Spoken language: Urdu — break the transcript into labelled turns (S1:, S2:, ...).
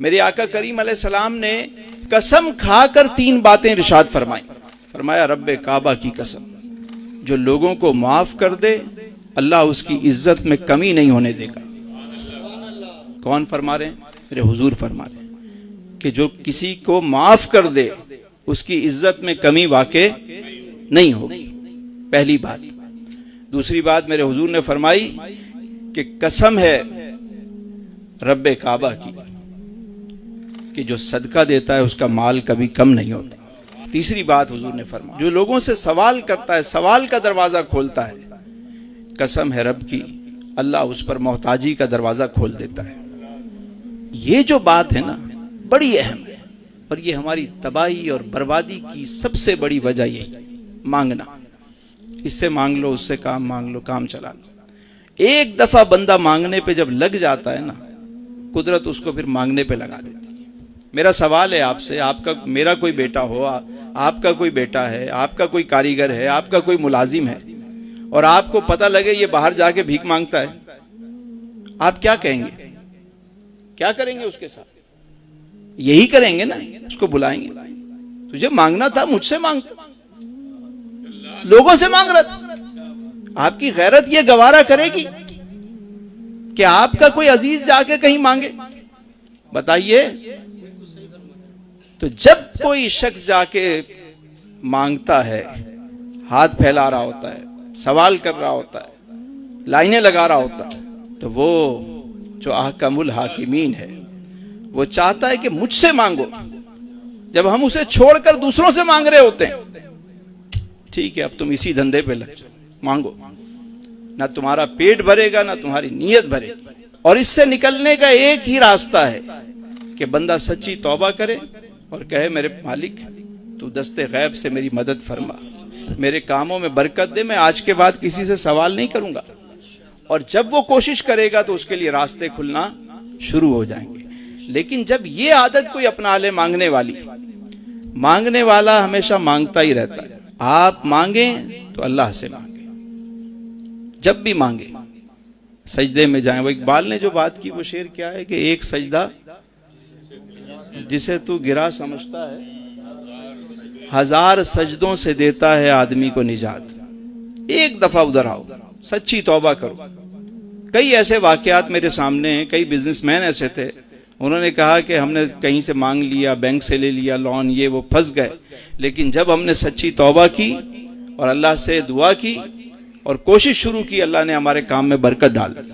S1: میرے آقا کریم علیہ السلام نے قسم کھا کر 3 باتیں ارشاد فرمائیں. فرمایا رب کعبہ کی قسم، جو لوگوں کو معاف کر دے اللہ اس کی عزت میں کمی نہیں ہونے دے گا. کون فرما رہے ہیں؟ میرے حضور فرما رہے ہیں کہ جو کسی کو معاف کر دے اس کی عزت میں کمی واقع نہیں ہوگی. پہلی بات. دوسری بات میرے حضور نے فرمائی کہ قسم ہے رب کعبہ کی کہ جو صدقہ دیتا ہے اس کا مال کبھی کم نہیں ہوتا. تیسری بات حضور نے فرمایا جو لوگوں سے سوال کرتا ہے، سوال کا دروازہ کھولتا ہے، قسم ہے رب کی اللہ اس پر محتاجی کا دروازہ کھول دیتا ہے. یہ جو بات ہے نا بڑی اہم ہے، اور یہ ہماری تباہی اور بربادی کی سب سے بڑی وجہ یہی مانگنا. اس سے مانگ لو، اس سے کام مانگ لو، کام چلا لو. ایک دفعہ بندہ مانگنے پہ جب لگ جاتا ہے نا، قدرت اس کو پھر مانگنے پہ لگا دیتی ہے. میرا سوال ہے آپ سے، آپ کا میرا کوئی بیٹا ہو، آپ کا کوئی بیٹا ہے، آپ کا کوئی کاریگر ہے، آپ کا کوئی ملازم ہے، اور آپ کو پتہ لگے یہ باہر جا کے بھیک مانگتا ہے، آپ کیا کہیں گے؟ کیا کریں گے اس کے ساتھ؟ یہی کریں گے نا، اس کو بلائیں گے، تجھے مانگنا تھا مجھ سے مانگتا، لوگوں سے مانگ رہا تھا. آپ کی غیرت یہ گوارا کرے گی کہ آپ کا کوئی عزیز جا کے کہیں مانگے؟ بتائیے. تو جب کوئی شخص جا کے مانگتا ہے، ہاتھ پھیلا رہا ہوتا ہے، سوال کر رہا ہوتا ہے، لائنیں لگا رہا ہوتا ہے، تو وہ جو احکم الحاکمین ہے وہ چاہتا ہے کہ مجھ سے مانگو. جب ہم اسے چھوڑ کر دوسروں سے مانگ رہے ہوتے ہیں، ٹھیک ہے اب تم اسی دھندے پہ لگ جاؤ، مانگو، نہ تمہارا پیٹ بھرے گا نہ تمہاری نیت بھرے گی. اور اس سے نکلنے کا ایک ہی راستہ ہے کہ بندہ سچی توبہ کرے اور کہے میرے مالک تو دست غیب سے میری مدد فرما، میرے کاموں میں برکت دے، میں آج کے بعد کسی سے سوال نہیں کروں گا. اور جب وہ کوشش کرے گا تو اس کے لیے راستے کھلنا شروع ہو جائیں گے. لیکن جب یہ عادت کوئی اپنا لے مانگنے والی، مانگنے والا ہمیشہ مانگتا ہی رہتا ہے. آپ مانگیں تو اللہ سے مانگیں، جب بھی مانگیں سجدے میں جائیں. وہ اقبال نے جو بات کی وہ شعر کیا ہے کہ ایک سجدہ جسے تو گرا سمجھتا ہے، 1000 سجدوں سے دیتا ہے آدمی کو نجات. ایک دفعہ ادھر آؤ، سچی توبہ کرو. کئی ایسے واقعات میرے سامنے ہیں، کئی بزنس مین ایسے تھے، انہوں نے کہا کہ ہم نے کہیں سے مانگ لیا، بینک سے لے لیا لون، یہ وہ، پھنس گئے. لیکن جب ہم نے سچی توبہ کی اور اللہ سے دعا کی اور کوشش شروع کی، اللہ نے ہمارے کام میں برکت ڈال دی.